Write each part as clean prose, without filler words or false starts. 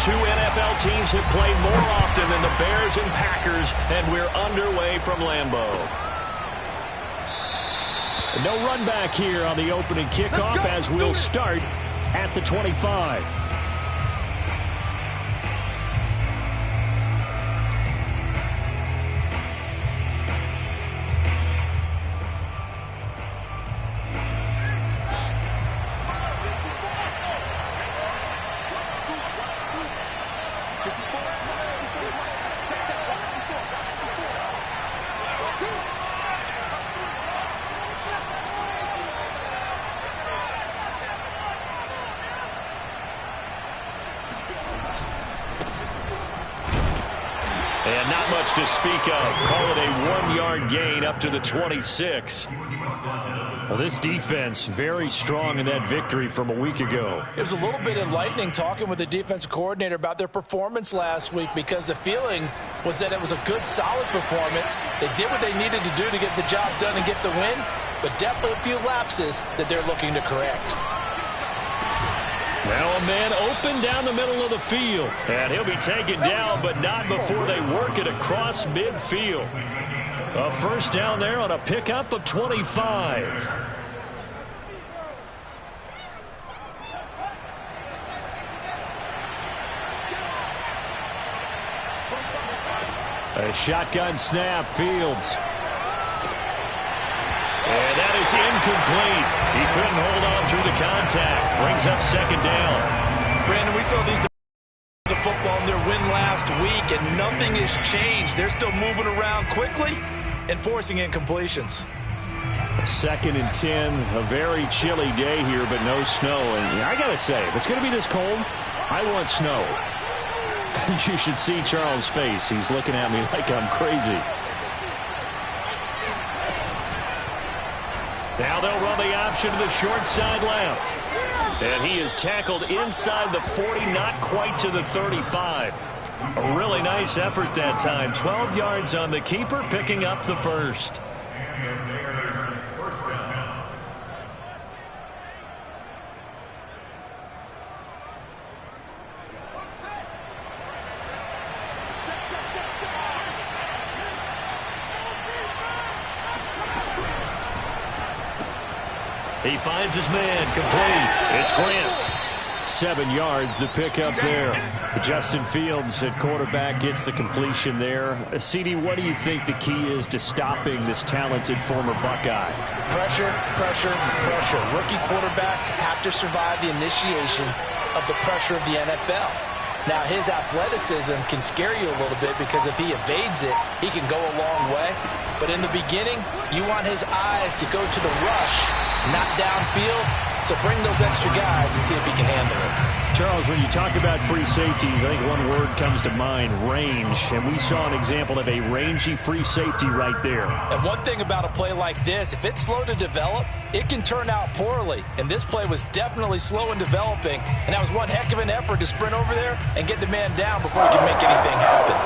two NFL teams have played more often than the Bears and Packers, and we're underway from Lambeau. No run back here on the opening kickoff as we'll start at the 25. And not much to speak of. Call it a 1-yard gain up to the 26. Well, this defense very strong in that victory from a week ago. It was a little bit enlightening talking with the defensive coordinator about their performance last week, because the feeling was that it was a good, solid performance. They did what they needed to do to get the job done and get the win, but definitely a few lapses that they're looking to correct. Now a man open down the middle of the field. And he'll be taken down, but not before they work it across midfield. A first down there on a pickup of 25. A shotgun snap, Fields. And that is incomplete. He couldn't hold on through the contact. Brings up second down. Brandon, we saw these the football in their win last week, and nothing has changed. They're still moving around quickly and forcing incompletions. 2nd and 10, a very chilly day here, but no snow. And I got to say, if it's going to be this cold, I want snow. You should see Charles' face. He's looking at me like I'm crazy. Now they'll run the option to the short side left. And he is tackled inside the 40, not quite to the 35. A really nice effort that time. 12 yards on the keeper, picking up the first. He finds his man, complete. It's Grant. 7 yards, the pickup there. Justin Fields at quarterback gets the completion there. CD, what do you think the key is to stopping this talented former Buckeye? Pressure, pressure, pressure. Rookie quarterbacks have to survive the initiation of the pressure of the NFL. Now, his athleticism can scare you a little bit, because if he evades it, he can go a long way. But in the beginning, you want his eyes to go to the rush, not downfield. So bring those extra guys and see if he can handle it. Charles, when you talk about free safeties, I think one word comes to mind, range. And we saw an example of a rangy free safety right there. And one thing about a play like this, if it's slow to develop, it can turn out poorly. And this play was definitely slow in developing. And that was one heck of an effort to sprint over there and get the man down before he can make anything happen.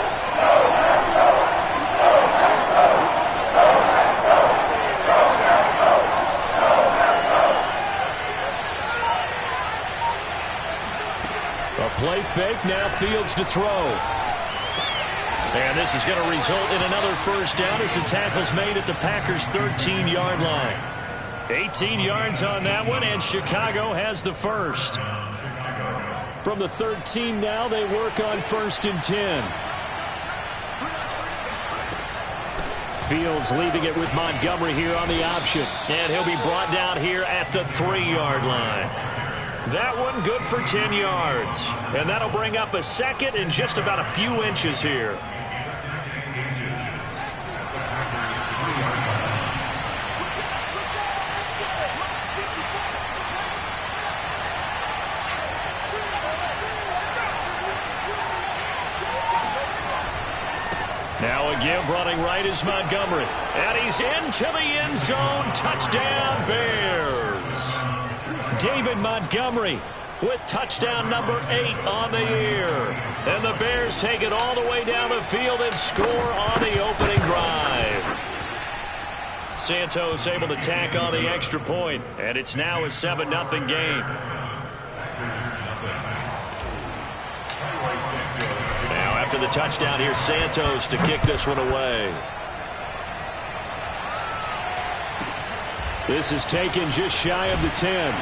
Play fake, now Fields to throw. And this is going to result in another first down as the tackle's made at the Packers' 13-yard line. 18 yards on that one, and Chicago has the first. From the 13 now, they work on 1st and 10. Fields leaving it with Montgomery here on the option. And he'll be brought down here at the 3-yard line. That one good for 10 yards. And that'll bring up a second and just about a few inches here. Now a give running right is Montgomery. And he's into the end zone. Touchdown, Bears. David Montgomery with touchdown number 8 on the year. And the Bears take it all the way down the field and score on the opening drive. Santos able to tack on the extra point, and it's now a 7-0 game. for the touchdown. Here's Santos to kick this one away. This is taken just shy of the 10.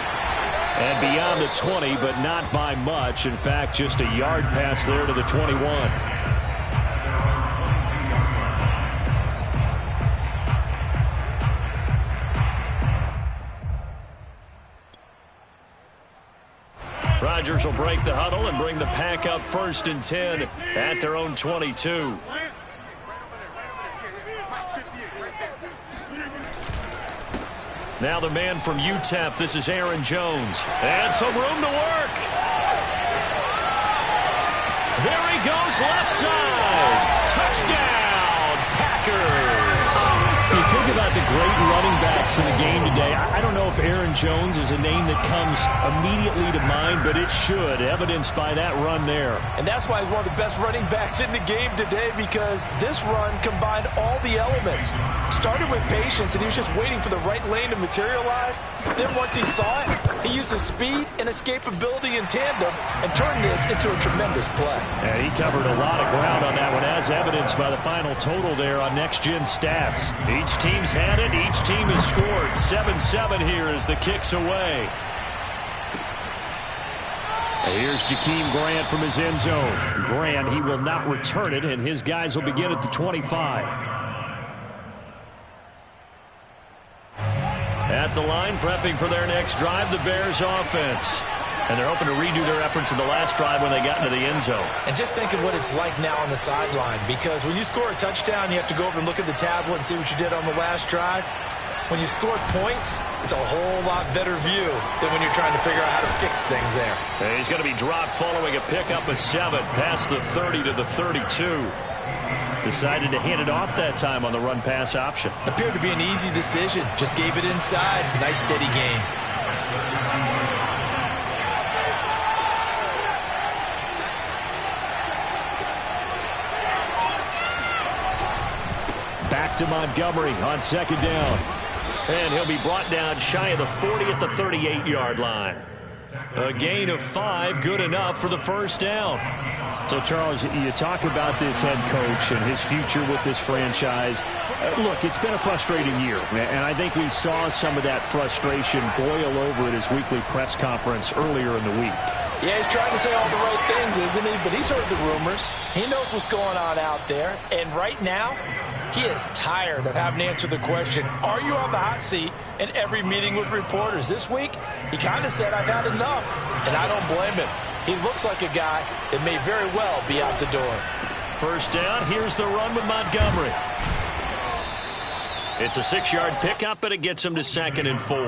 And beyond the 20, but not by much. In fact, just a yard pass there to the 21. Rodgers will break the huddle and bring the pack up 1st and 10 at their own 22. Now the man from UTEP, this is Aaron Jones. And some room to work. There he goes, left side. Touchdown, Packers. You think about the great running backs in the game today. I don't know if Aaron Jones is a name that comes immediately to mind, but it should, evidenced by that run there. And that's why he's one of the best running backs in the game today, because this run combined all the elements. Started with patience, and he was just waiting for the right lane to materialize. Then once he saw it, he used his speed and escapability in tandem and turned this into a tremendous play. And he covered a lot of ground on that one, as evidenced by the final total there on Next Gen Stats. Each team's had it. Each team has scored. 7-7 here as the kick's away. And here's Jakeem Grant from his end zone. Grant, he will not return it, and his guys will begin at the 25. At the line, prepping for their next drive, the Bears offense. And they're hoping to redo their efforts in the last drive when they got into the end zone. And just think of what it's like now on the sideline, because when you score a touchdown, you have to go over and look at the tablet and see what you did on the last drive. When you score points, it's a whole lot better view than when you're trying to figure out how to fix things there. And he's going to be dropped following a pickup of 7 past the 30 to the 32. Decided to hand it off that time on the run-pass option. Appeared to be an easy decision. Just gave it inside. Nice, steady gain. Back to Montgomery on 2nd down. And he'll be brought down shy of the 40 at the 38-yard line. A gain of 5, good enough for the 1st down. So, Charles, you talk about this head coach and his future with this franchise. Look, it's been a frustrating year, and I think we saw some of that frustration boil over at his weekly press conference earlier in the week. Yeah, he's trying to say all the right things, isn't he? But he's heard the rumors. He knows what's going on out there. And right now, he is tired of having to answer the question, are you on the hot seat in every meeting with reporters? This week, he kind of said, I've had enough. And I don't blame him. He looks like a guy that may very well be out the door. 1st down, here's the run with Montgomery. It's a 6-yard pickup, but it gets him to 2nd and 4.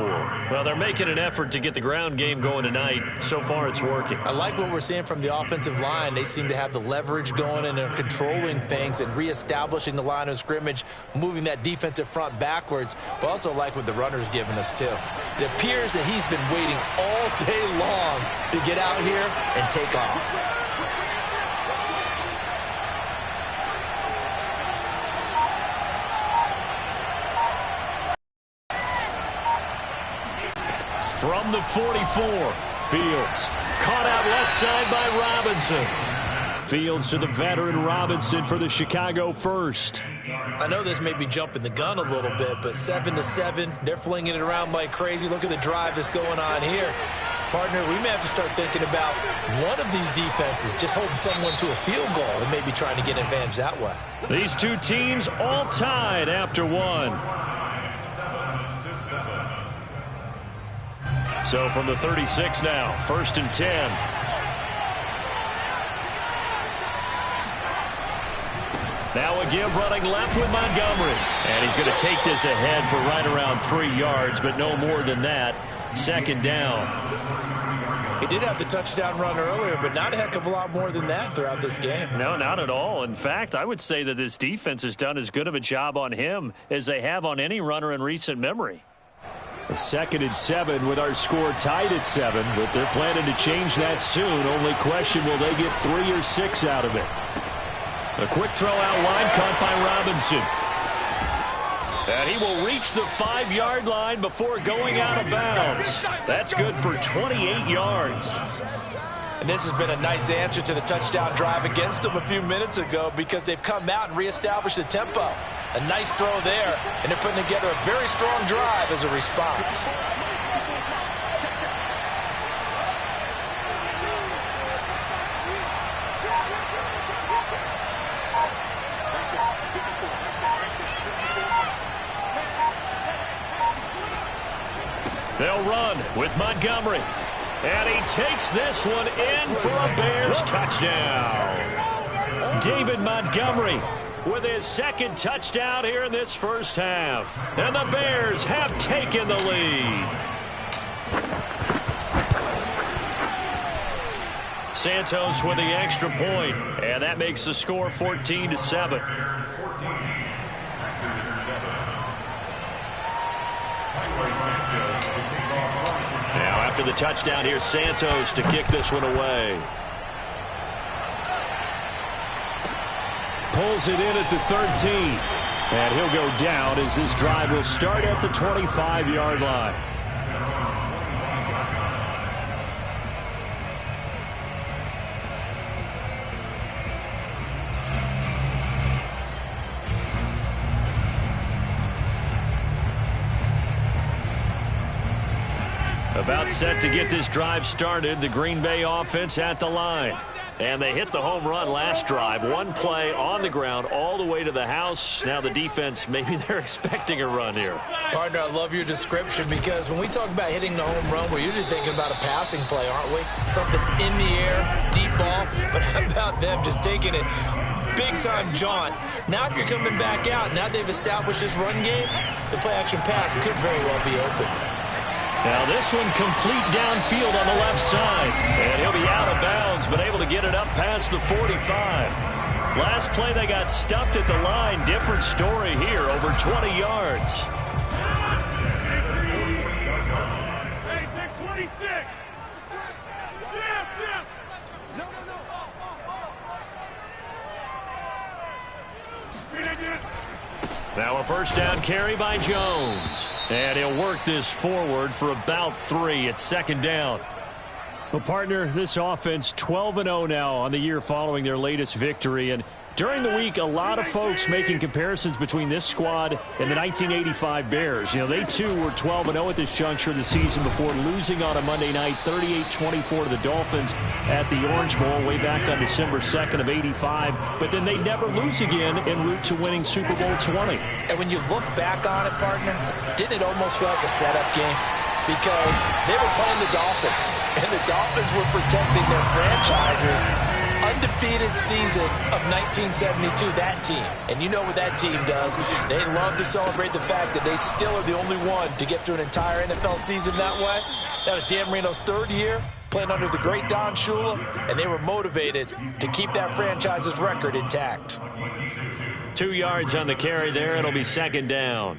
Well, they're making an effort to get the ground game going tonight. So far, it's working. I like what we're seeing from the offensive line. They seem to have the leverage going and are controlling things and reestablishing the line of scrimmage, moving that defensive front backwards. But also like what the runner's giving us, too. It appears that he's been waiting all day long to get out here and take off. From the 44, Fields caught out left side by Robinson. Fields to the veteran Robinson for the Chicago first. I know this may be jumping the gun a little bit, but 7-7, they're flinging it around like crazy. Look at the drive that's going on here. Partner, we may have to start thinking about one of these defenses just holding someone to a field goal and maybe trying to get an advantage that way. These two teams all tied after 1. So from the 36 now, 1st and 10. Now a give running left with Montgomery. And he's going to take this ahead for right around 3 yards, but no more than that. 2nd down. He did have the touchdown run earlier, but not a heck of a lot more than that throughout this game. No, not at all. In fact, I would say that this defense has done as good of a job on him as they have on any runner in recent memory. A 2nd and 7 with our score tied at 7, but they're planning to change that soon. Only question, will they get 3 or 6 out of it? A quick throw out wide caught by Robinson. And he will reach the 5-yard line before going out of bounds. That's good for 28 yards. And And this has been a nice answer to the touchdown drive against them a few minutes ago because they've come out and reestablished the tempo. A nice throw there, and they're putting together a very strong drive as a response. They'll run with Montgomery. And he takes this one in for a Bears touchdown. David Montgomery with his second touchdown here in this first half. And the Bears have taken the lead. Santos with the extra point, and that makes the score 14-7. Now after the touchdown, here's Santos to kick this one away. Pulls it in at the 13. And he'll go down as this drive will start at the 25-yard line. About set to get this drive started, the Green Bay offense at the line. And they hit the home run last drive. One play on the ground all the way to the house. Now the defense, maybe they're expecting a run here. Partner, I love your description because when we talk about hitting the home run, we're usually thinking about a passing play, aren't we? Something in the air, deep ball. But how about them just taking it big-time jaunt? Now if you're coming back out, now they've established this run game, the play-action pass could very well be open. Now this one complete downfield on the left side. And he'll be out of bounds, but able to get it up past the 45. Last play they got stuffed at the line. Different story here, over 20 yards. Hey, take 26. Now a first down carry by Jones. And he'll work this forward for about 3 at second down. Well, partner, this offense 12-0 now on the year following their latest victory. And during the week, a lot of folks making comparisons between this squad and the 1985 Bears. You know, they too were 12-0 at this juncture of the season before losing on a Monday night 38-24 to the Dolphins at the Orange Bowl way back on December 2nd of 85. But then they never lose again en route to winning Super Bowl 20. And when you look back on it, partner, didn't it almost feel like a setup game? Because they were playing the Dolphins, and the Dolphins were protecting their franchises. Undefeated season of 1972, that team. And you know what that team does. They love to celebrate the fact that they still are the only one to get through an entire NFL season that way. That was Dan Marino's 3rd year playing under the great Don Shula, and they were motivated to keep that franchise's record intact. 2 yards on the carry there. It'll be second down.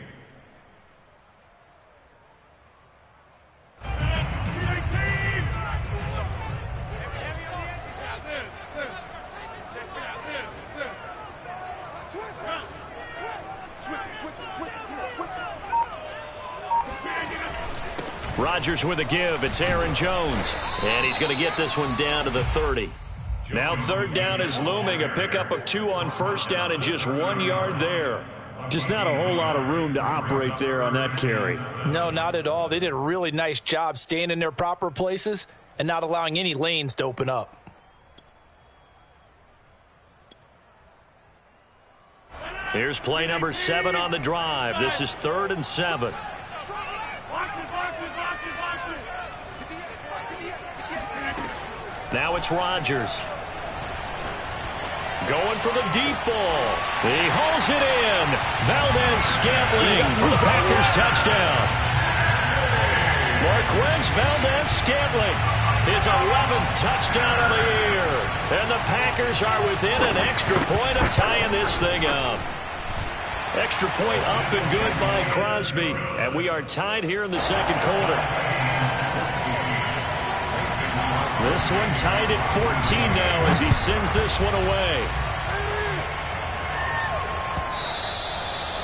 Rodgers with a give. It's Aaron Jones. And he's going to get this one down to the 30. Now third down is looming. A pickup of 2 on first down and just 1 yard there. Just not a whole lot of room to operate there on that carry. No, not at all. They did a really nice job staying in their proper places and not allowing any lanes to open up. Here's play number 7 on the drive. This is 3rd and 7. Now it's Rodgers. Going for the deep ball. He hauls it in. Valdez-Scantling for the Packers touchdown. Marquez Valdez-Scantling, his 11th touchdown of the year. And the Packers are within an extra point of tying this thing up. Extra point up and good by Crosby. And we are tied here in the second quarter. This one tied at 14 now as he sends this one away.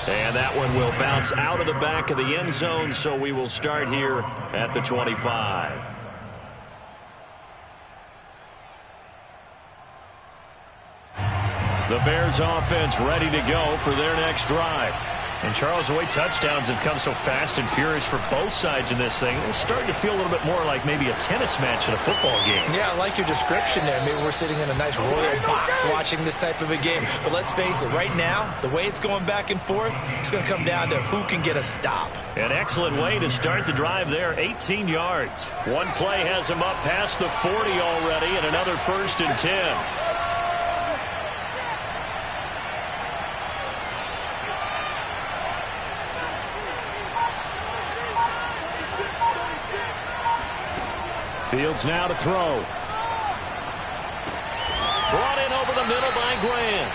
And that one will bounce out of the back of the end zone, so we will start here at the 25. The Bears offense ready to go for their next drive. And Charles, the way touchdowns have come so fast and furious for both sides in this thing, it's starting to feel a little bit more like maybe a tennis match in a football game. Yeah, I like your description there. Maybe we're sitting in a nice royal box watching this type of a game. But let's face it, right now, the way it's going back and forth, it's going to come down to who can get a stop. An excellent way to start the drive there, 18 yards. One play has him up past the 40 already, and another 1st and 10. Fields now to throw. Brought in over the middle by Grant.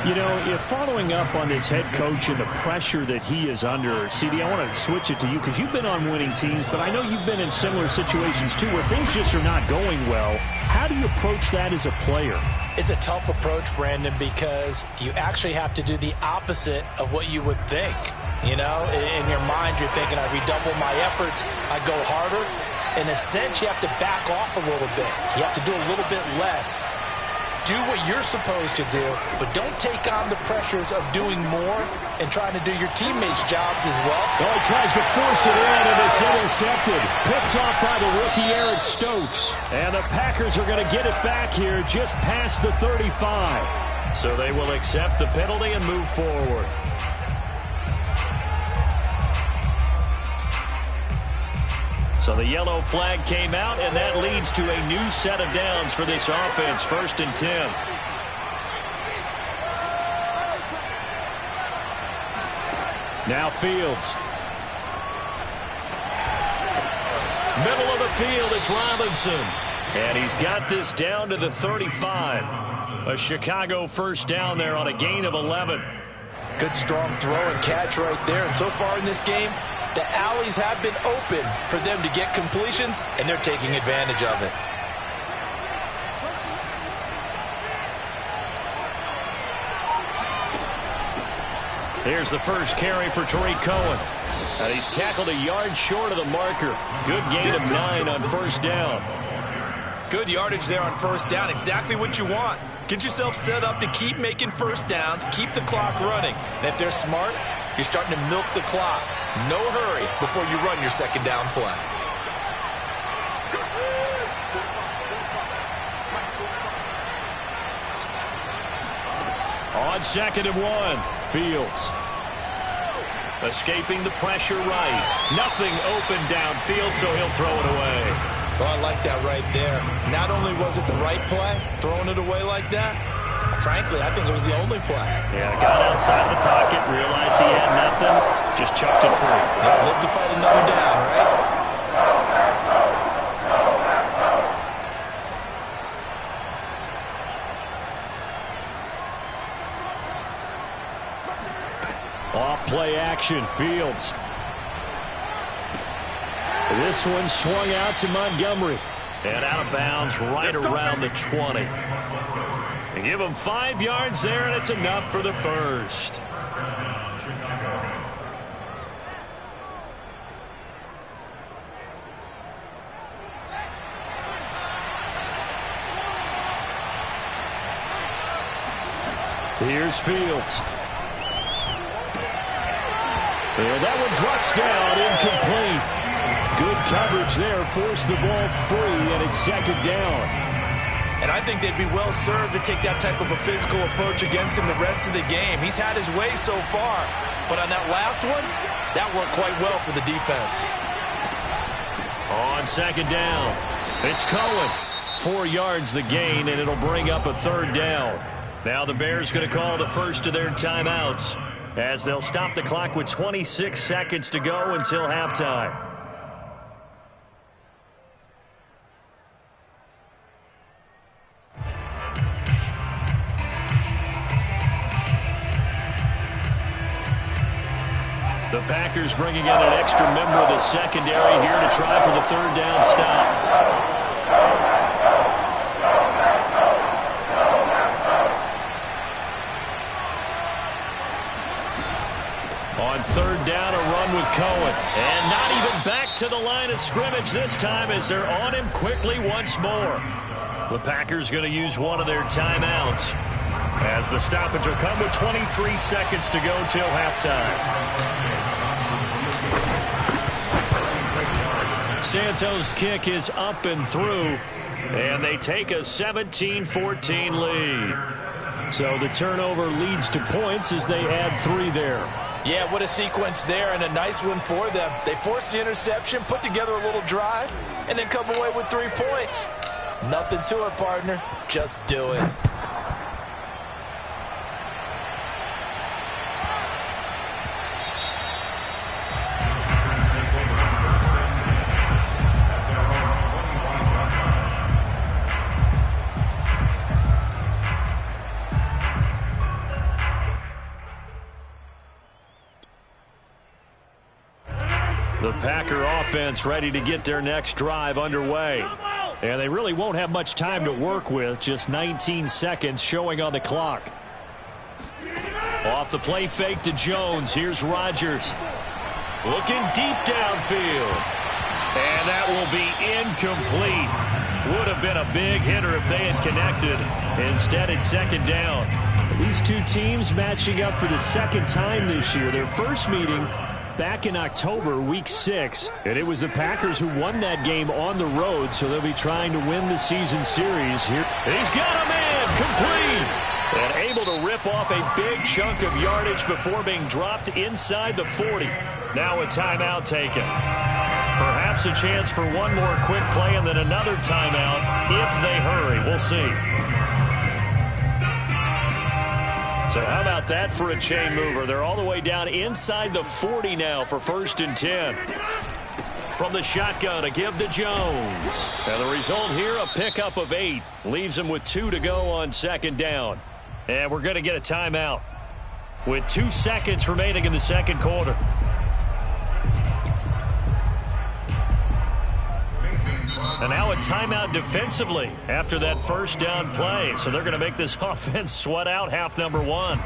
You know, if following up on this head coach and the pressure that he is under, CD, I want to switch it to you because you've been on winning teams, but I know you've been in similar situations too where things just are not going well. How do you approach that as a player? It's a tough approach, Brandon, because you actually have to do the opposite of what you would think. You know, in your mind, you're thinking, I redouble my efforts, I go harder. In a sense, you have to back off a little bit. You have to do a little bit less. Do what you're supposed to do, but don't take on the pressures of doing more and trying to do your teammates' jobs as well. Oh, he tries to force it in, and it's intercepted. Picked off by the rookie Eric Stokes. And the Packers are going to get it back here just past the 35. So they will accept the penalty and move forward. So the yellow flag came out, and that leads to a new set of downs for this offense, 1st and 10. Now Fields. Middle of the field, it's Robinson. And he's got this down to the 35. A Chicago 1st down there on a gain of 11. Good strong throw and catch right there. And so far in this game, the alleys have been open for them to get completions, and they're taking advantage of it. Here's the first carry for Tariq Cohen. And he's tackled a yard short of the marker. Good gain of 9 on 1st down. Good yardage there on 1st down. Exactly what you want. Get yourself set up to keep making 1st downs, keep the clock running. And if they're smart, you're starting to milk the clock. No hurry before you run your 2nd down play. On 2nd and 1, Fields. Escaping the pressure right. Nothing open downfield, so he'll throw it away. Oh, I like that right there. Not only was it the right play, throwing it away like that, frankly, I think it was the only play. Yeah, got outside the pocket, realized he had nothing, just chucked it free. Yeah, live to fight another down, right? Off play action, Fields. This one swung out to Montgomery. And out of bounds right around the 20. They give him 5 yards there, and it's enough for the 1st. Here's Fields. And that one drops down, incomplete. Good coverage there, forced the ball free, and it's 2nd down. And I think they'd be well served to take that type of a physical approach against him the rest of the game. He's had his way so far, but on that last one, that worked quite well for the defense. On 2nd down, it's Cohen. 4 yards the gain, and it'll bring up a 3rd down. Now the Bears going to call the first of their timeouts as they'll stop the clock with 26 seconds to go until halftime. The Packers bringing in an extra member of the secondary here to try for the 3rd down stop. On 3rd down, a run with Cohen. And not even back to the line of scrimmage this time as they're on him quickly once more. The Packers going to use one of their timeouts. As the stoppage will come with 23 seconds to go till halftime. Santos' kick is up and through, and they take a 17-14 lead. So the turnover leads to points as they add 3 there. Yeah, what a sequence there, and a nice one for them. They force the interception, put together a little drive, and then come away with 3 points. Nothing to it, partner. Just do it. The Packer offense ready to get their next drive underway. And they really won't have much time to work with. Just 19 seconds showing on the clock. Off the play fake to Jones. Here's Rodgers. Looking deep downfield. And that will be incomplete. Would have been a big hitter if they had connected. Instead, it's second down. These two teams matching up for the second time this year. Their first meeting back in October, week 6, and it was the Packers who won that game on the road, so they'll be trying to win the season series here. He's got a man, complete, and able to rip off a big chunk of yardage before being dropped inside the 40. Now a timeout taken. Perhaps a chance for one more quick play and then another timeout if they hurry. We'll see. So how about that for a chain mover? They're all the way down inside the 40 now for 1st and 10. From the shotgun, a give to Jones. And the result here, a pickup of 8. Leaves him with 2 to go on second down. And we're going to get a timeout with 2 seconds remaining in the second quarter. And now a timeout defensively after that first down play. So they're going to make this offense sweat out half number 1.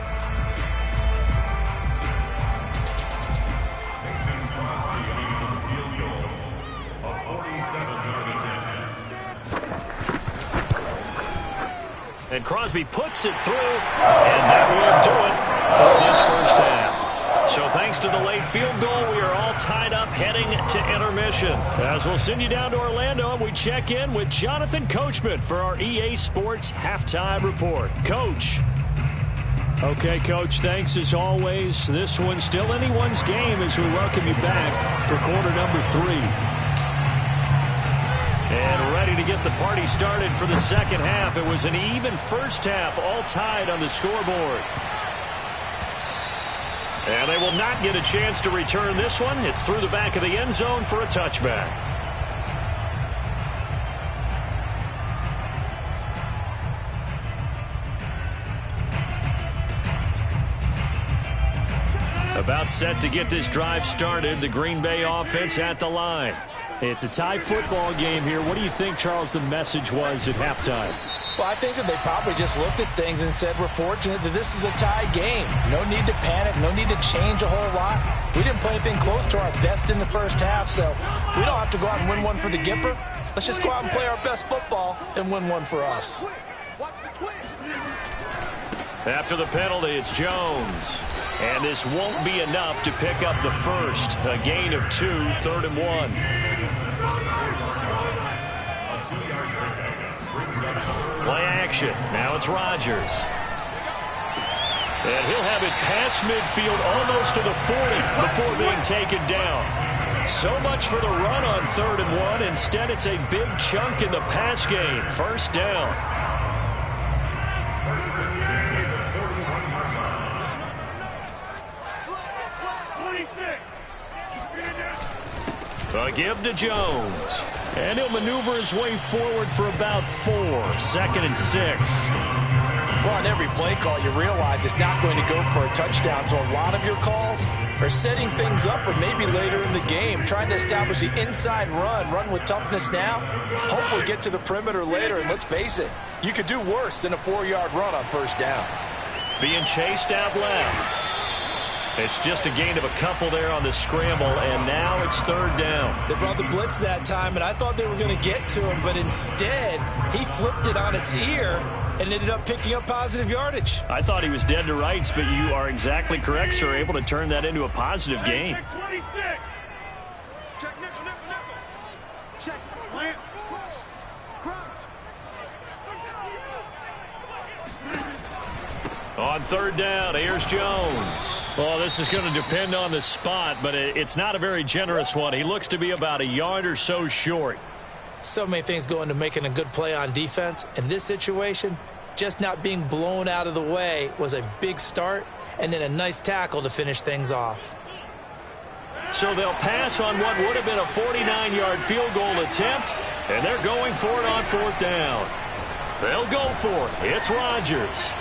And Crosby puts it through, and that will do it for this first half. So thanks to the late field goal, we are all tied up heading to intermission. As we'll send you down to Orlando, and we check in with Jonathan Coachman for our EA Sports Halftime Report. Coach. Okay, Coach, thanks as always. This one's still anyone's game as we welcome you back for quarter number 3. And ready to get the party started for the second half. It was an even first half, all tied on the scoreboard. And they will not get a chance to return this one. It's through the back of the end zone for a touchback. About set to get this drive started. The Green Bay offense at the line. It's a tie football game here. What do you think, Charles, the message was at halftime? Well, I think that they probably just looked at things and said, we're fortunate that this is a tie game. No need to panic. No need to change a whole lot. We didn't play anything close to our best in the first half, so we don't have to go out and win one for the Gipper. Let's just go out and play our best football and win one for us. After the penalty, it's Jones. And this won't be enough to pick up the first. A gain of 2, 3rd and 1. Play action. Now it's Rodgers. And he'll have it past midfield almost to the 40 before being taken down. So much for the run on 3rd and 1. Instead, it's a big chunk in the pass game. First down. A give to Jones. And he'll maneuver his way forward for about 4. 2nd and 6. Well, on every play call, you realize it's not going to go for a touchdown. So a lot of your calls are setting things up for maybe later in the game, trying to establish the inside run with toughness now. Hopefully get to the perimeter later. And let's face it, you could do worse than a 4-yard run on first down. Being chased out left. It's just a gain of a couple there on the scramble, and now it's 3rd down. They brought the blitz that time, and I thought they were going to get to him, but instead, he flipped it on its ear and ended up picking up positive yardage. I thought he was dead to rights, but you are exactly correct, sir. Able to turn that into a positive gain. Take 26. Check nickel, nickel, nickel. Check. Plant. On third down, here's Jones. Well, this is going to depend on the spot, but it's not a very generous one. He looks to be about a yard or so short. So many things go into making a good play on defense. In this situation, just not being blown out of the way was a big start, and then a nice tackle to finish things off. So they'll pass on what would have been a 49-yard field goal attempt, and they're going for it on fourth down. They'll go for it. It's Rodgers.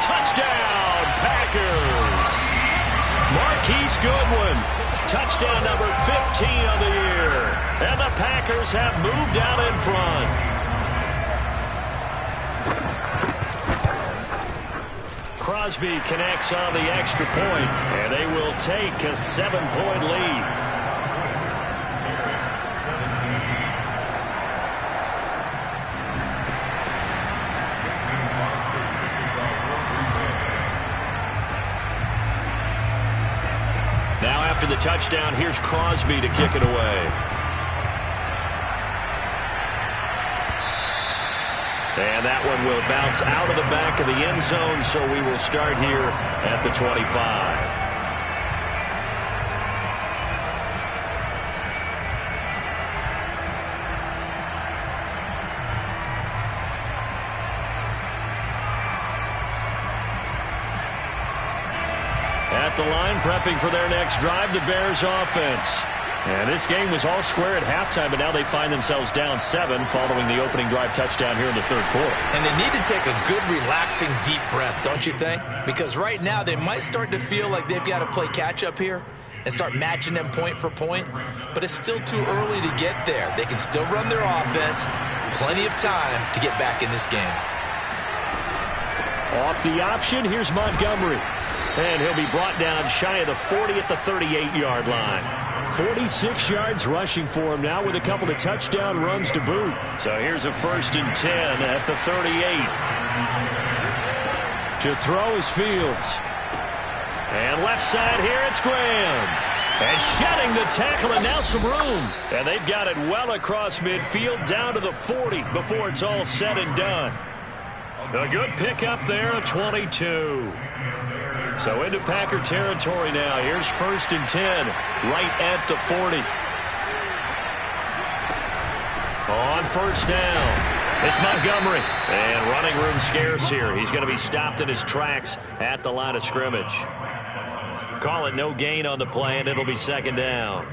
Touchdown, Packers! Marquise Goodwin, touchdown number 15 of the year. And the Packers have moved out in front. Crosby connects on the extra point, and they will take a 7-point lead. Now after the touchdown, here's Crosby to kick it away. And that one will bounce out of the back of the end zone, so we will start here at the 25. At the line, prepping for their next drive, the Bears offense. And this game was all square at halftime, but now they find themselves down 7 following the opening drive touchdown here in the third quarter. And they need to take a good, relaxing, deep breath, don't you think? Because right now they might start to feel like they've got to play catch-up here and start matching them point for point. But it's still too early to get there. They can still run their offense. Plenty of time to get back in this game. Off the option, here's Montgomery. And he'll be brought down shy of the 40 at the 38-yard line. 46 yards rushing for him now with a couple of touchdown runs to boot. So here's a 1st and 10 at the 38. To throw is Fields. And left side here, it's Graham. And shedding the tackle, and now some room. And they've got it well across midfield down to the 40 before it's all said and done. A good pickup there, a 22. So into Packer territory now. Here's 1st and 10, right at the 40. On first down, it's Montgomery. And running room scarce here. He's going to be stopped in his tracks at the line of scrimmage. Call it no gain on the play, and it'll be 2nd down.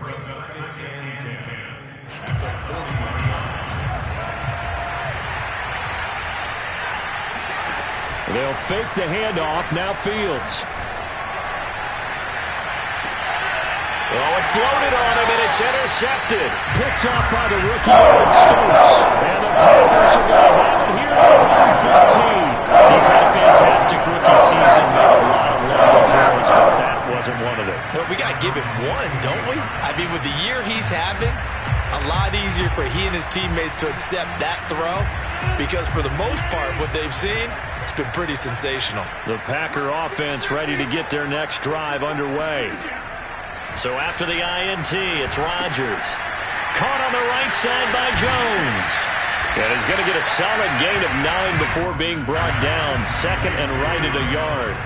They'll fake the handoff. Now Fields. Oh, it floated on him, and it's intercepted. Picked off by the rookie, Aaron Stokes. And the Packers are going to have it here at 15. He's had a fantastic rookie season, made a lot of wonderful throws, but that wasn't one of them. Well, we got to give him one, don't we? I mean, with the year he's having, a lot easier for he and his teammates to accept that throw, because for the most part, what they've seen, it's been pretty sensational. The Packer offense ready to get their next drive underway. So after the INT, it's Rodgers. Caught on the right side by Jones. And he's going to get a solid gain of 9 before being brought down. 2nd and right at a yard.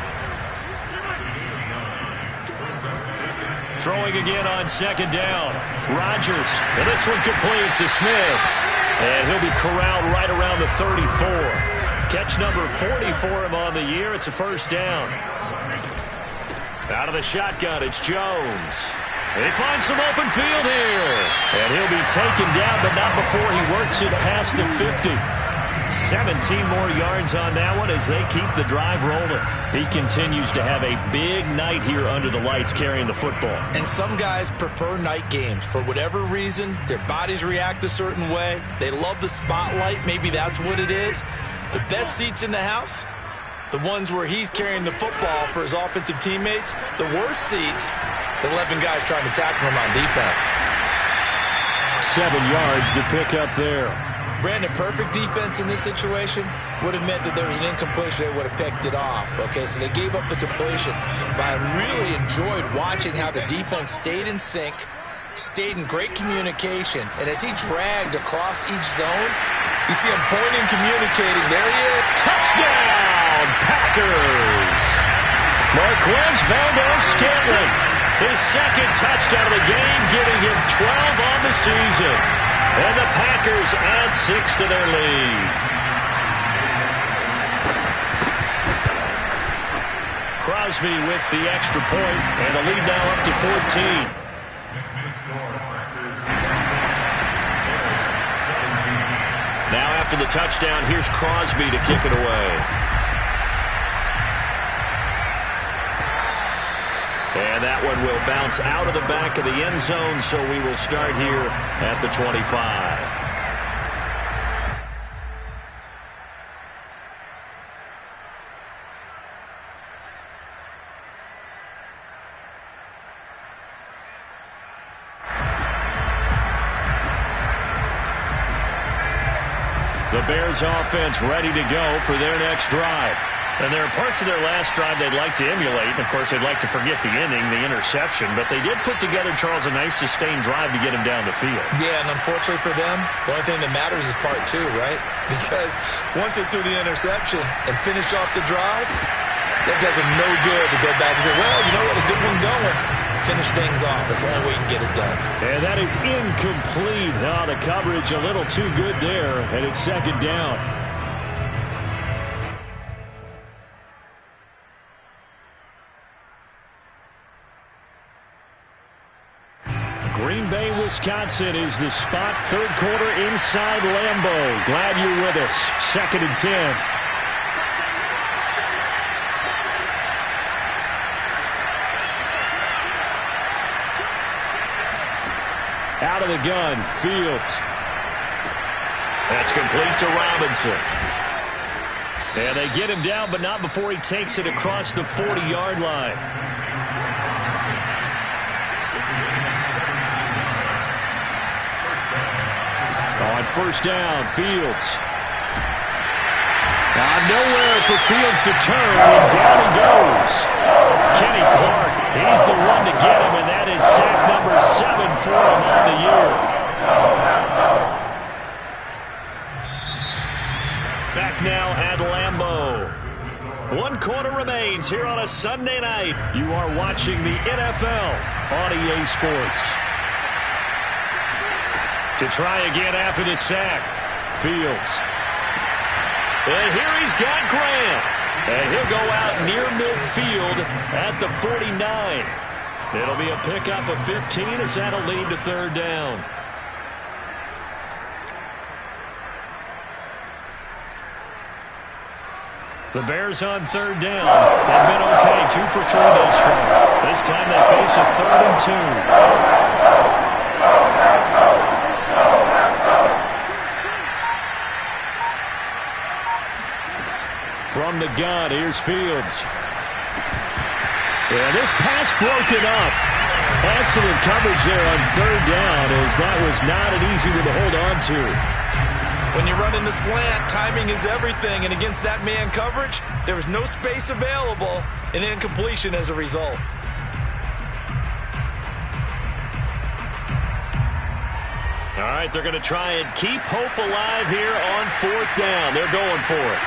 Throwing again on 2nd down. Rodgers. And this one complete to Smith. And he'll be corralled right around the 34. Catch number 40 for him on the year. It's a 1st down. Out of the shotgun, it's Jones. He finds some open field here. And he'll be taken down, but not before he works it past the 50. 17 more yards on that one as they keep the drive rolling. He continues to have a big night here under the lights carrying the football. And some guys prefer night games. For whatever reason, their bodies react a certain way. They love the spotlight. Maybe that's what it is. The best seats in the house, the ones where he's carrying the football for his offensive teammates. The worst seats, the 11 guys trying to tackle him on defense. 7 yards to pick up there. Brandon, perfect defense in this situation would have meant that there was an incompletion. They would have picked it off. Okay, so they gave up the completion. But I really enjoyed watching how the defense stayed in sync, stayed in great communication, and as he dragged across each zone, you see him pointing, communicating. There he is. Touchdown, Packers! Marquez Valdes-Scantling, his second touchdown of the game, giving him 12 on the season. And the Packers add 6 to their lead. Crosby with the extra point, and the lead now up to 14. Now after the touchdown, here's Crosby to kick it away. And that one will bounce out of the back of the end zone, so we will start here at the 25. The Bears offense ready to go for their next drive. And there are parts of their last drive they'd like to emulate. And, of course, they'd like to forget the ending, the interception. But they did put together, Charles, a nice sustained drive to get him down the field. Yeah, and unfortunately for them, the only thing that matters is part 2, right? Because once they threw the interception and finished off the drive, that does them no good to go back and say, well, you know what, a good one going. Finish things off. That's the only way you can get it done. And that is incomplete. Oh, the coverage a little too good there, and it's second down. Green Bay, Wisconsin is the spot. Third quarter inside Lambeau. Glad you're with us. 2nd and 10. Out of the gun, Fields. That's complete to Robinson. And they get him down, but not before he takes it across the 40-yard line. On first down, Fields. Nowhere for Fields to turn, and down he goes. Kenny Clark, he's the one to get him, and that is sack number 7 for him on the year. Back now at Lambeau. 1 quarter remains here on a Sunday night. You are watching the NFL on EA Sports. To try again after the sack, Fields. And here he's got Grant. And he'll go out near midfield at the 49. It'll be a pickup of 15 as that'll lead to third down. The Bears on third down have been okay, 2 for 3 thus far. This time they face a 3rd and 2. From the gun, here's Fields. And this pass broken up. Excellent coverage there on third down, as that was not an easy one to hold on to. When you run in the slant, timing is everything, and against that man coverage, there was no space available, and incompletion as a result. All right, they're going to try and keep hope alive here on 4th down. They're going for it.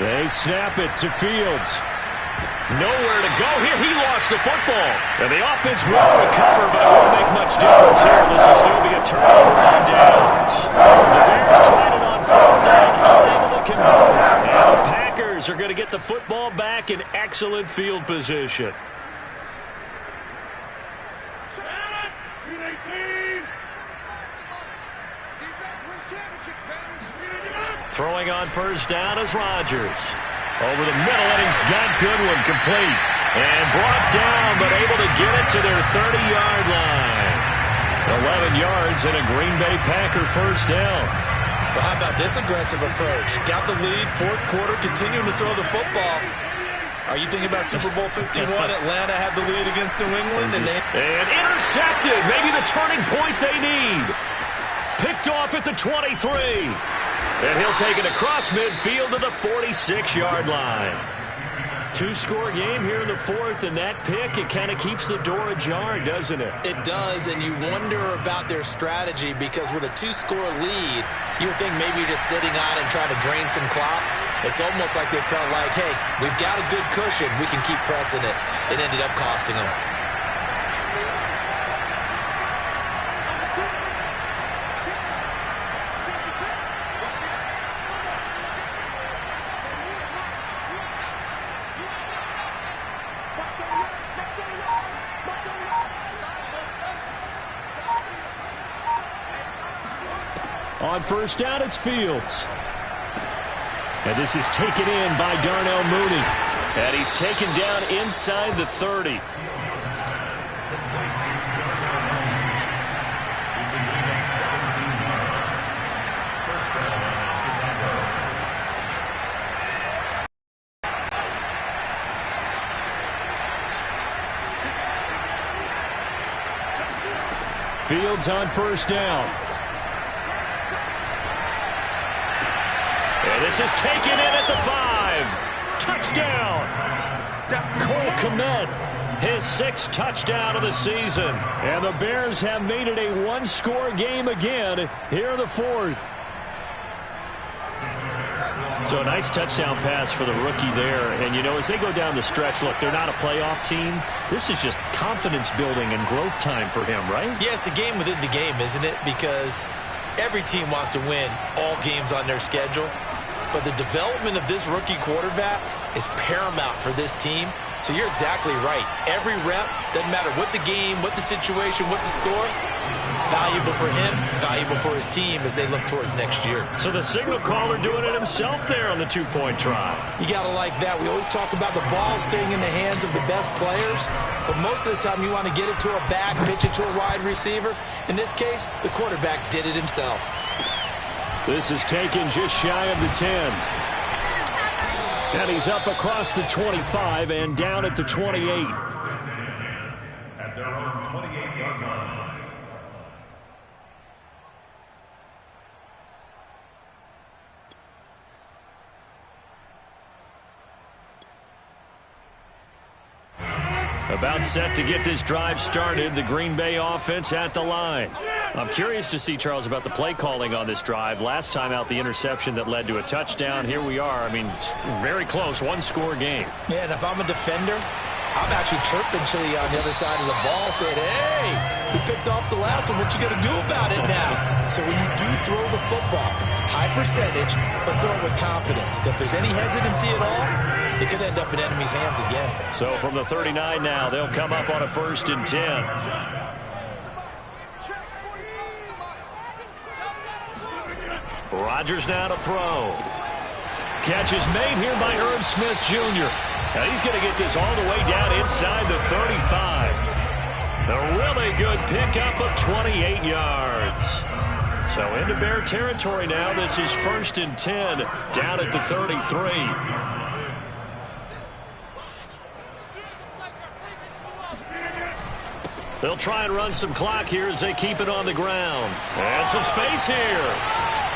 They snap it to Fields. Nowhere to go here. He lost the football. And the offense will recover, but it won't make much difference here. This will still be a turnover on downs. The Bears tried it on 4th down, unable to convert. And the Packers are going to get the football back in excellent field position. Throwing on first down is Rodgers. Over the middle, and he's got Goodwin complete. And brought down, but able to get it to their 30-yard line. 11 yards and a Green Bay Packer first down. Well, how about this aggressive approach? Got the lead, 4th quarter, continuing to throw the football. Are you thinking about Super Bowl 51? Atlanta had the lead against New England. And intercepted. Maybe the turning point they need. Picked off at the 23. And he'll take it across midfield to the 46-yard line. Two-score game here in the fourth, and that pick, it kind of keeps the door ajar, doesn't it? It does, and you wonder about their strategy because with a two-score lead, you would think maybe you're just sitting on it and trying to drain some clock. It's almost like they felt like, hey, we've got a good cushion. We can keep pressing it. It ended up costing them. On first down, it's Fields. And this is taken in by Darnell Mooney. And he's taken down inside the 30. Fields on first down. And this is taken in at the 5. Touchdown. Cole Kmet, his 6th touchdown of the season. And the Bears have made it a one-score game again here in the fourth. So a nice touchdown pass for the rookie there. And, you know, as they go down the stretch, look, they're not a playoff team. This is just confidence building and growth time for him, right? Yeah, it's a game within the game, isn't it? Because every team wants to win all games on their schedule. But the development of this rookie quarterback is paramount for this team. So you're exactly right. Every rep, doesn't matter what the game, what the situation, what the score, valuable for him, valuable for his team as they look towards next year. So the signal caller doing it himself there on the two-point try. You got to like that. We always talk about the ball staying in the hands of the best players, but most of the time you want to get it to a back, pitch it to a wide receiver. In this case, the quarterback did it himself. This is taken just shy of the 10. And he's up across the 25 and down at the 28. At their own 28-yard line. About set to get this drive started, the Green Bay offense at the line. I'm curious to see, Charles, about the play calling on this drive. Last time out, the interception that led to a touchdown. Here we are. I mean, very close, one-score game. Yeah, and if I'm a defender, I'm actually chirping Chili on the other side of the ball saying, hey, we picked off the last one. What you going to do about it now? So when you do throw the football, high percentage, but throw it with confidence. If there's any hesitancy at all, it could end up in enemy's hands again. So from the 39 now, they'll come up on a 1st and 10. Rodgers now to throw. Catch is made here by Irv Smith Jr. Now he's going to get this all the way down inside the 35. A really good pickup of 28 yards. So into Bear territory now. This is 1st and 10 down at the 33. They'll try and run some clock here as they keep it on the ground. And some space here.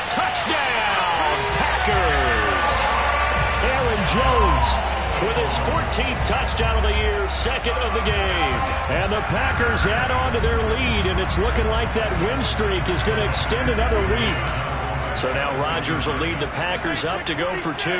Touchdown, Packers! Aaron Jones with his 14th touchdown of the year, 2nd of the game. And the Packers add on to their lead, and it's looking like that win streak is going to extend another week. So now Rodgers will lead the Packers up to go for 2.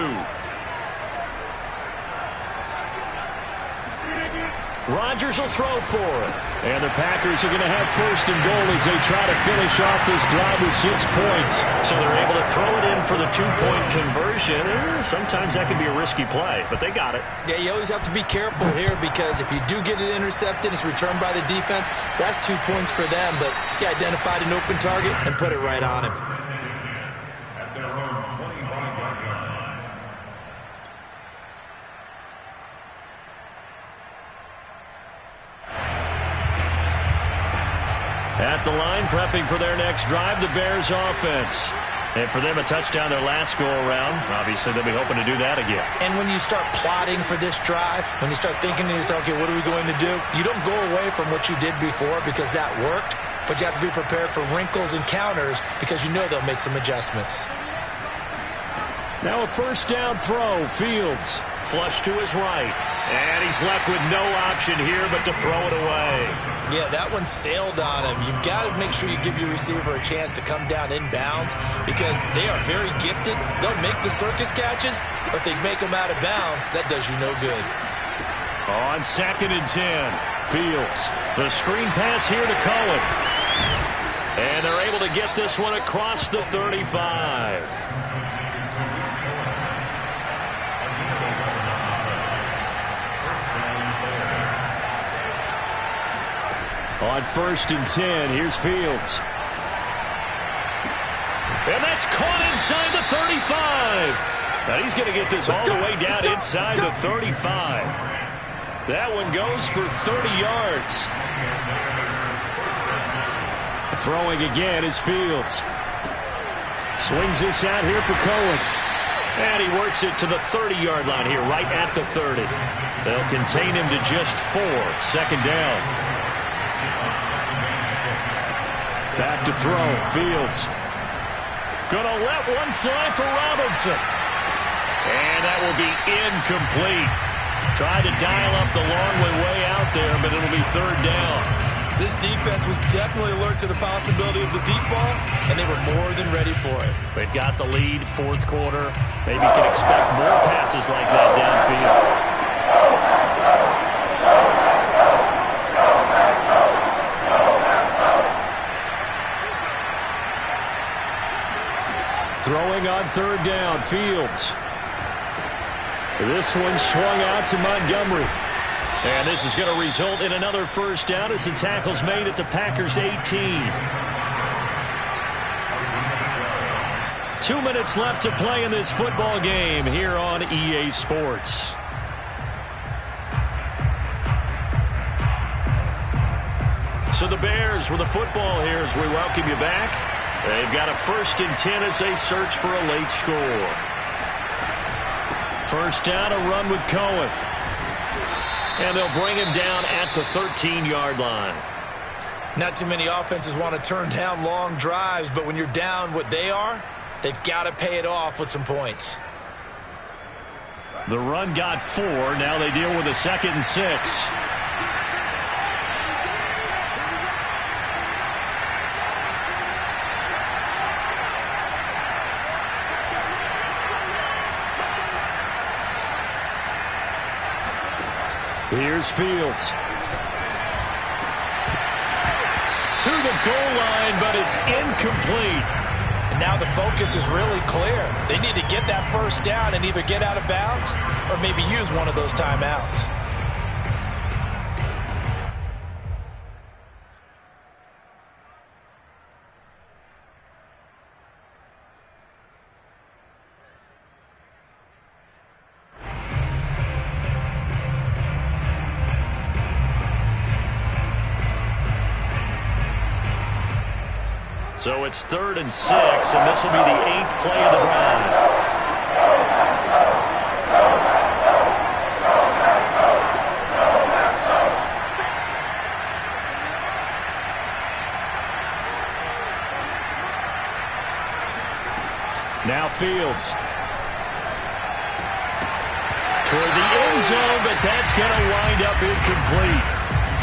Rodgers will throw for it. And the Packers are going to have 1st and goal as they try to finish off this drive with 6 points. So they're able to throw it in for the 2-point conversion. Sometimes that can be a risky play, but they got it. Yeah, you always have to be careful here because if you do get it intercepted, it's returned by the defense, that's 2 points for them. But he identified an open target and put it right on him. At their own 25-yard line. At the line, prepping for their next drive, the Bears offense. And for them, a touchdown their last go-around. Obviously, they'll be hoping to do that again. And when you start plotting for this drive, when you start thinking to yourself, okay, what are we going to do? You don't go away from what you did before because that worked, but you have to be prepared for wrinkles and counters because you know they'll make some adjustments. Now a first down throw. Fields. Flush to his right. And he's left with no option here but to throw it away. Yeah, that one sailed on him. You've got to make sure you give your receiver a chance to come down inbounds because they are very gifted. They'll make the circus catches, but they make them out of bounds. That does you no good. On 2nd and 10, Fields. The screen pass here to Cohen. And they're able to get this one across the 35. On 1st and 10, here's Fields. And that's caught inside the 35. Now he's going to get this all the way down inside the 35. That one goes for 30 yards. Throwing again is Fields. Swings this out here for Cohen. And he works it to the 30-yard line here, right at the 30. They'll contain him to just 4. 2nd down. Back to throw. Fields. Gonna let one fly for Robinson. And that will be incomplete. Tried to dial up the long way out there, but it'll be 3rd down. This defense was definitely alert to the possibility of the deep ball, and they were more than ready for it. They've got the lead, 4th quarter. Maybe can expect more passes like that downfield. Throwing on 3rd down, Fields. This one swung out to Montgomery. And this is going to result in another first down as the tackle's made at the Packers' 18. 2 minutes left to play in this football game here on EA Sports. So the Bears with the football here as we welcome you back. They've got a 1st and 10 as they search for a late score. First down, a run with Cohen. And they'll bring him down at the 13-yard line. Not too many offenses want to turn down long drives, but when you're down what they are, they've got to pay it off with some points. The run got 4. Now they deal with a 2nd and 6. Here's Fields. To the goal line, but it's incomplete. And now the focus is really clear. They need to get that first down and either get out of bounds or maybe use one of those timeouts. So it's 3rd and 6, and this will be the 8th play of the drive. Now Fields. Toward the end zone, but that's going to wind up incomplete.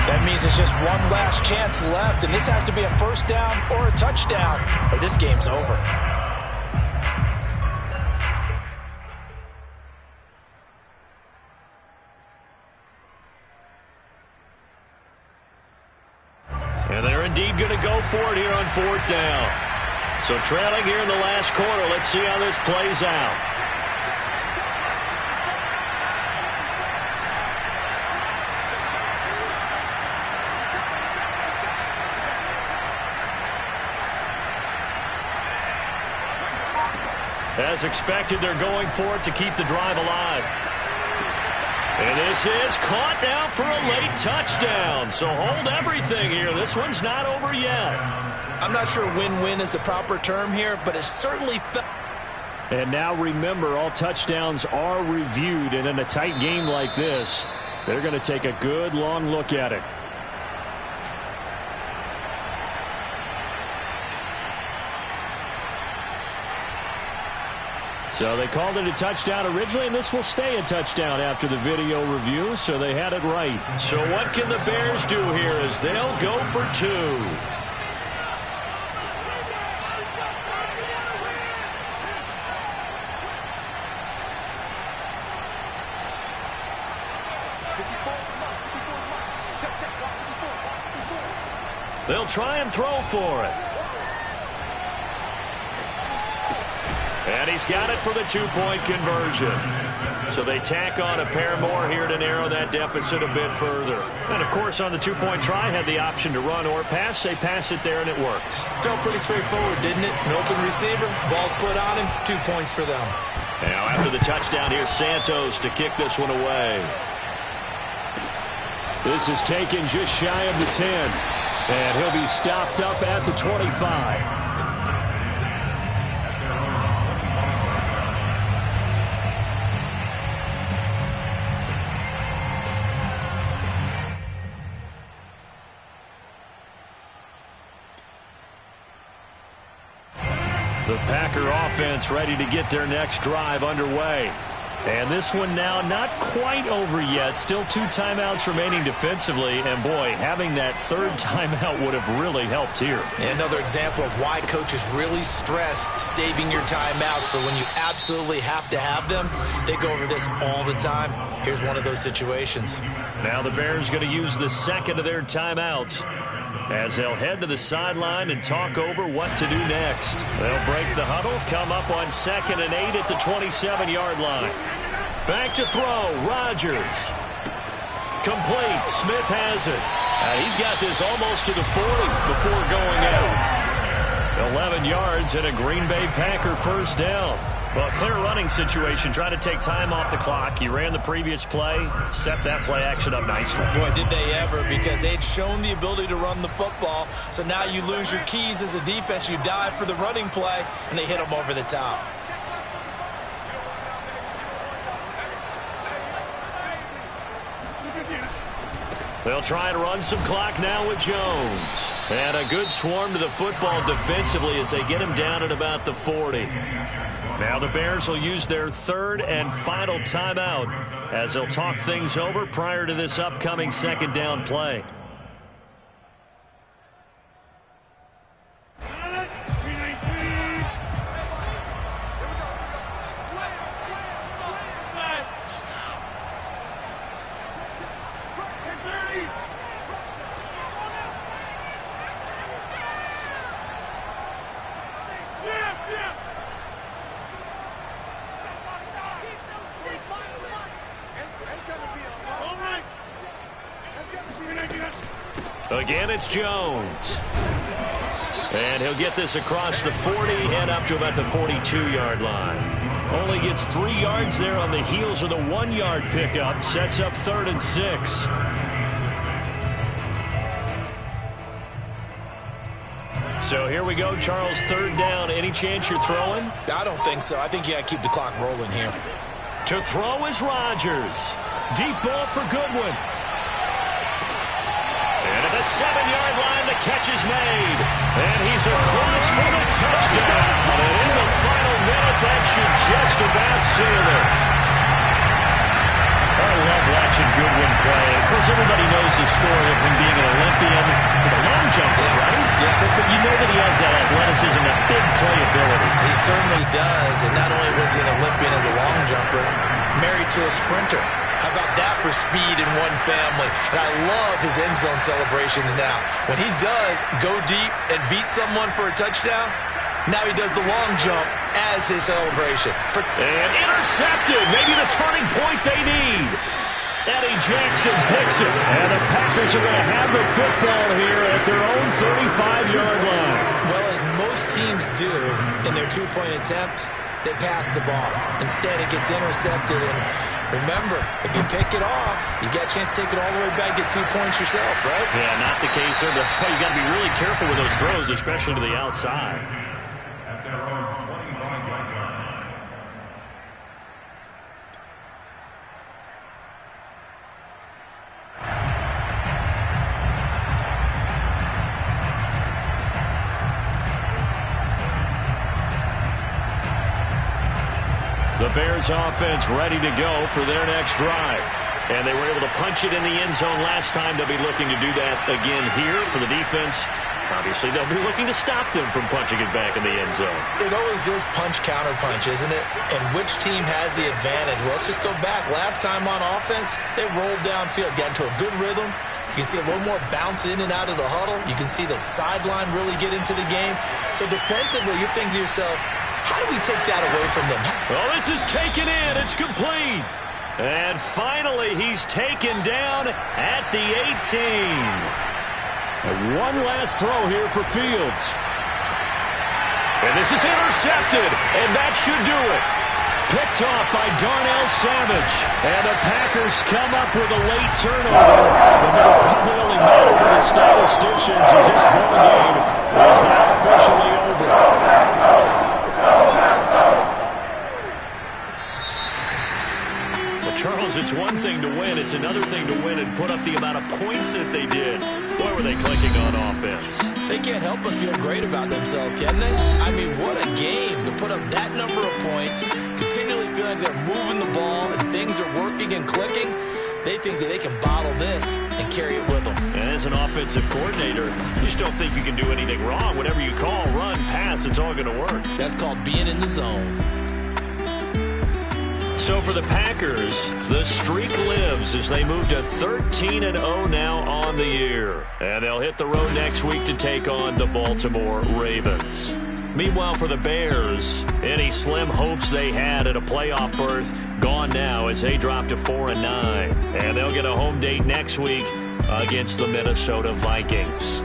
That means it's just one last chance left, and this has to be a first down or a touchdown, or this game's over. And they're indeed going to go for it here on 4th down. So trailing here in the last quarter, let's see how this plays out. As expected, they're going for it to keep the drive alive. And this is caught now for a late touchdown. So hold everything here. This one's not over yet. I'm not sure win-win is the proper term here, but it's certainly... And now remember, all touchdowns are reviewed, and in a tight game like this, they're going to take a good long look at it. So they called it a touchdown originally, and this will stay a touchdown after the video review, so they had it right. So what can the Bears do here as they'll go for 2? They'll try and throw for it. And he's got it for the 2-point conversion. So they tack on a pair more here to narrow that deficit a bit further. And, of course, on the 2-point try, had the option to run or pass. They pass it there, and it works. Felt pretty straightforward, didn't it? An open receiver, ball's put on him, 2 points for them. Now, after the touchdown, here's Santos to kick this one away. This is taken just shy of the 10. And he'll be stopped up at the 25. The Packer offense ready to get their next drive underway. And this one now not quite over yet. Still 2 timeouts remaining defensively. And, boy, having that third timeout would have really helped here. And another example of why coaches really stress saving your timeouts for when you absolutely have to have them. They go over this all the time. Here's one of those situations. Now the Bears going to use the second of their timeouts as they'll head to the sideline and talk over what to do next. They'll break the huddle, come up on 2nd and 8 at the 27-yard line. Back to throw, Rodgers. Complete, Smith has it. He's got this almost to the 40 before going out. 11 yards and a Green Bay Packer first down. Well, clear running situation. Try to take time off the clock. He ran the previous play, set that play action up nicely. Boy, did they ever, because they'd shown the ability to run the football. So now you lose your keys as a defense. You dive for the running play, and they hit them over the top. They'll try and run some clock now with Jones. And a good swarm to the football defensively as they get him down at about the 40. Now the Bears will use their third and final timeout as they'll talk things over prior to this upcoming second down play. Again, it's Jones. And he'll get this across the 40 and up to about the 42-yard line. Only gets 3 yards there on the heels of the 1-yard pickup. Sets up 3rd and 6. So here we go, Charles, 3rd down. Any chance you're throwing? I don't think so. I think you got to keep the clock rolling here. To throw is Rodgers. Deep ball for Goodwin. And at the 7-yard line, the catch is made. And he's across for the touchdown. And in the final minute, that should just about seal it. I love watching Goodwin play. Of course, everybody knows the story of him being an Olympian. He's a long jumper, right? Yes. But you know that he has that athleticism, that big playability. He certainly does. And not only was he an Olympian as a long jumper, married to a sprinter. How about that for speed in one family? And I love his end zone celebrations now. When he does go deep and beat someone for a touchdown, now he does the long jump as his celebration. And intercepted. Maybe the turning point they need. Eddie Jackson picks it. And the Packers are going to have the football here at their own 35-yard line. Well, as most teams do in their 2-point attempt, they pass the ball. Instead, it gets intercepted, and Remember, if you pick it off, you got a chance to take it all the way back, get 2 points yourself, right? Yeah, not the case there. That's why you got to be really careful with those throws, especially to the outside. At their own 25-yard line. The Bears offense ready to go for their next drive. And they were able to punch it in the end zone last time. They'll be looking to do that again here for the defense. Obviously, they'll be looking to stop them from punching it back in the end zone. It always is punch-counter-punch, isn't it? And which team has the advantage? Well, let's just go back. Last time on offense, they rolled downfield, got into a good rhythm. You can see a little more bounce in and out of the huddle. You can see the sideline really get into the game. So defensively, you're thinking to yourself, how do we take that away from them? Well, this is taken in. It's complete. And finally, he's taken down at the 18. And one last throw here for Fields. And this is intercepted, and that should do it. Picked off by Darnell Savage. And the Packers come up with a late turnover. But it'll probably only matter to the statisticians as this ball game is now officially over. Charles, it's one thing to win. It's another thing to win and put up the amount of points that they did. Boy, were they clicking on offense. They can't help but feel great about themselves, can they? I mean, what a game to put up that number of points, continually feeling they're moving the ball and things are working and clicking. They think that they can bottle this and carry it with them. And as an offensive coordinator, you just don't think you can do anything wrong. Whatever you call, run, pass, it's all going to work. That's called being in the zone. So for the Packers, the streak lives as they move to 13-0 now on the year. And they'll hit the road next week to take on the Baltimore Ravens. Meanwhile, for the Bears, any slim hopes they had at a playoff berth gone now as they drop to 4-9. And they'll get a home date next week against the Minnesota Vikings.